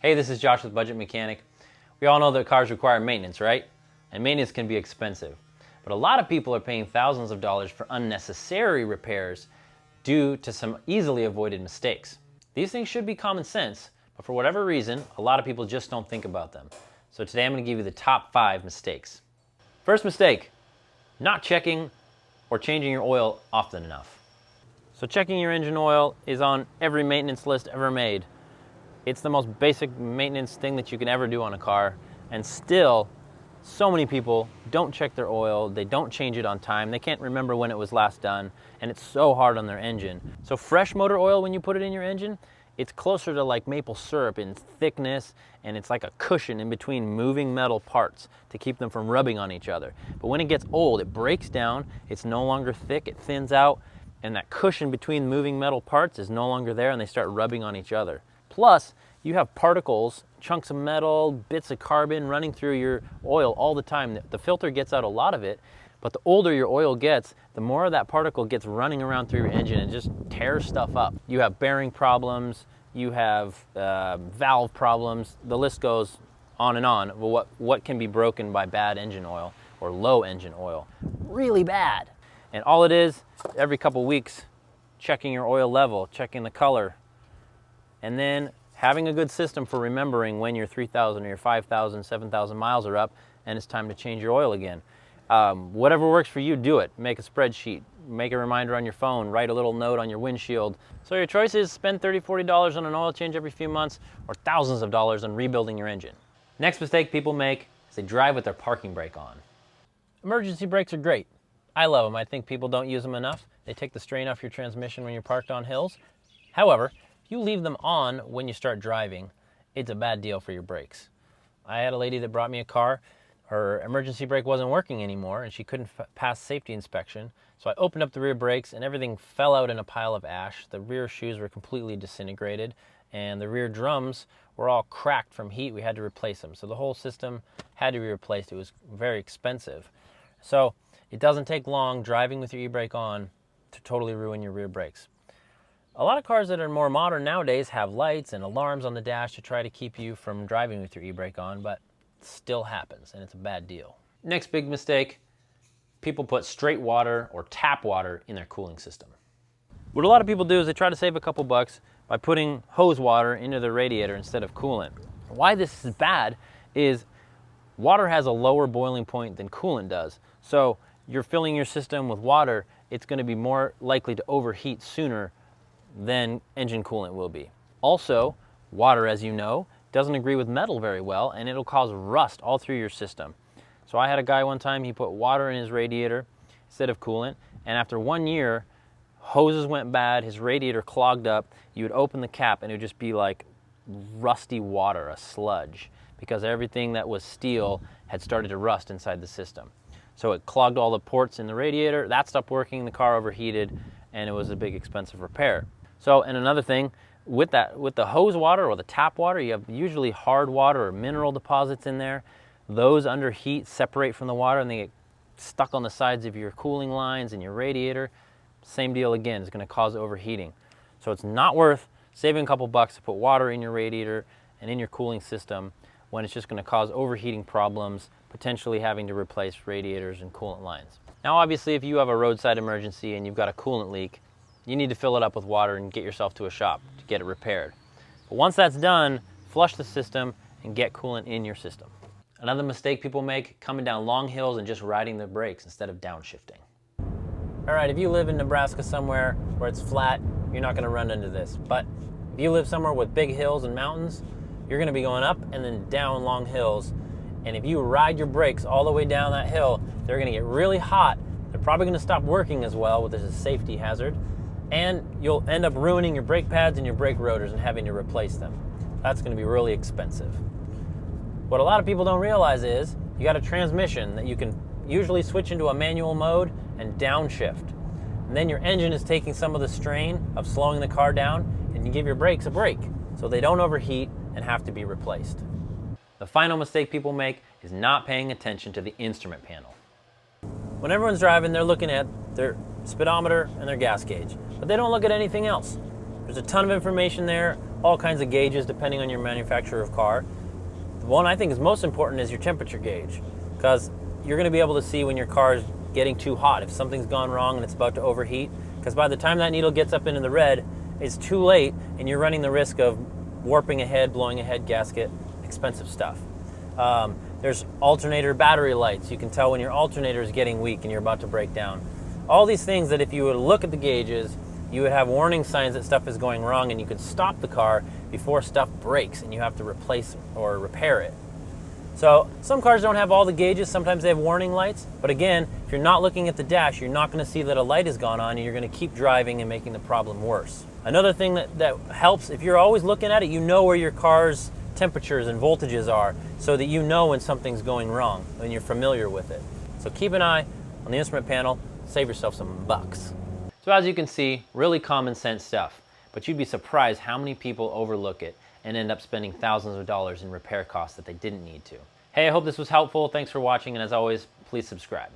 Hey, this is Josh with Budget Mechanic. We all know that cars require maintenance, right? And maintenance can be expensive. But a lot of people are paying thousands of dollars for unnecessary repairs due to some easily avoided mistakes. These things should be common sense, but for whatever reason, a lot of people just don't think about them. So today I'm going to give you the top 5 mistakes. First mistake, not checking or changing your oil often enough. So checking your engine oil is on every maintenance list ever made. It's the most basic maintenance thing that you can ever do on a car, and still, so many people don't check their oil, they don't change it on time, they can't remember when it was last done, and it's so hard on their engine. So fresh motor oil, when you put it in your engine, it's closer to like maple syrup in thickness, and it's like a cushion in between moving metal parts to keep them from rubbing on each other. But when it gets old, it breaks down, it's no longer thick, it thins out, and that cushion between moving metal parts is no longer there, and they start rubbing on each other. Plus, you have particles, chunks of metal, bits of carbon running through your oil all the time. The filter gets out a lot of it, but the older your oil gets, the more of that particle gets running around through your engine and just tears stuff up. You have bearing problems, you have valve problems, the list goes on and on of what can be broken by bad engine oil or low engine oil. Really bad. And all it is, every couple weeks, checking your oil level, checking the color, and then having a good system for remembering when your 3,000 or your 5,000, 7,000 miles are up and it's time to change your oil again. Whatever works for you, do it. Make a spreadsheet, make a reminder on your phone, write a little note on your windshield. So your choice is spend $30, $40 on an oil change every few months or thousands of dollars on rebuilding your engine. Next mistake people make is they drive with their parking brake on. Emergency brakes are great. I love them. I think people don't use them enough. They take the strain off your transmission when you're parked on hills. However, if you leave them on when you start driving, it's a bad deal for your brakes. I had a lady that brought me a car. Her emergency brake wasn't working anymore and she couldn't pass safety inspection. So I opened up the rear brakes and everything fell out in a pile of ash. The rear shoes were completely disintegrated and the rear drums were all cracked from heat. We had to replace them. So the whole system had to be replaced. It was very expensive. So it doesn't take long driving with your e-brake on to totally ruin your rear brakes. A lot of cars that are more modern nowadays have lights and alarms on the dash to try to keep you from driving with your e-brake on, but it still happens and it's a bad deal. Next big mistake, people put straight water or tap water in their cooling system. What a lot of people do is they try to save a couple bucks by putting hose water into the radiator instead of coolant. Why this is bad is water has a lower boiling point than coolant does. So you're filling your system with water, it's going to be more likely to overheat sooner than engine coolant will be. Also, water, as you know, doesn't agree with metal very well and it'll cause rust all through your system. So I had a guy one time, he put water in his radiator instead of coolant, and after 1 year, hoses went bad, his radiator clogged up, you would open the cap and it would just be like rusty water, a sludge, because everything that was steel had started to rust inside the system. So it clogged all the ports in the radiator, that stopped working, the car overheated, and it was a big expensive repair. So, and another thing, with the hose water or the tap water, you have usually hard water or mineral deposits in there. Those under heat separate from the water and they get stuck on the sides of your cooling lines and your radiator. Same deal again, it's going to cause overheating. So it's not worth saving a couple bucks to put water in your radiator and in your cooling system when it's just going to cause overheating problems, potentially having to replace radiators and coolant lines. Now obviously if you have a roadside emergency and you've got a coolant leak, you need to fill it up with water and get yourself to a shop to get it repaired. But once that's done, flush the system and get coolant in your system. Another mistake people make, coming down long hills and just riding the brakes instead of downshifting. All right, if you live in Nebraska somewhere where it's flat, you're not gonna run into this. But if you live somewhere with big hills and mountains, you're gonna be going up and then down long hills. And if you ride your brakes all the way down that hill, they're gonna get really hot. They're probably gonna stop working as well, which is a safety hazard. And you'll end up ruining your brake pads and your brake rotors and having to replace them. That's going to be really expensive. What a lot of people don't realize is you got a transmission that you can usually switch into a manual mode and downshift. And then your engine is taking some of the strain of slowing the car down, and you give your brakes a break so they don't overheat and have to be replaced. The final mistake people make is not paying attention to the instrument panel. When everyone's driving, they're looking at their speedometer and their gas gauge, but they don't look at anything else. There's a ton of information there all kinds of gauges depending on your manufacturer of car. The one I think is most important is your temperature gauge, because you're going to be able to see when your car is getting too hot, if something's gone wrong and it's about to overheat, because by the time that needle gets up into the red, it's too late and you're running the risk of warping a head, blowing a head gasket, expensive stuff. There's alternator battery lights. You can tell when your alternator is getting weak and you're about to break down. All these things that if you would look at the gauges, you would have warning signs that stuff is going wrong, and you could stop the car before stuff breaks and you have to replace or repair it. So some cars don't have all the gauges. Sometimes they have warning lights. But again, if you're not looking at the dash, you're not going to see that a light has gone on, and you're going to keep driving and making the problem worse. Another thing that helps, if you're always looking at it, you know where your car's temperatures and voltages are, so that you know when something's going wrong, when you're familiar with it. So keep an eye on the instrument panel, save yourself some bucks. So as you can see, really common sense stuff, but you'd be surprised how many people overlook it and end up spending thousands of dollars in repair costs that they didn't need to. Hey, I hope this was helpful. Thanks for watching, and as always, please subscribe.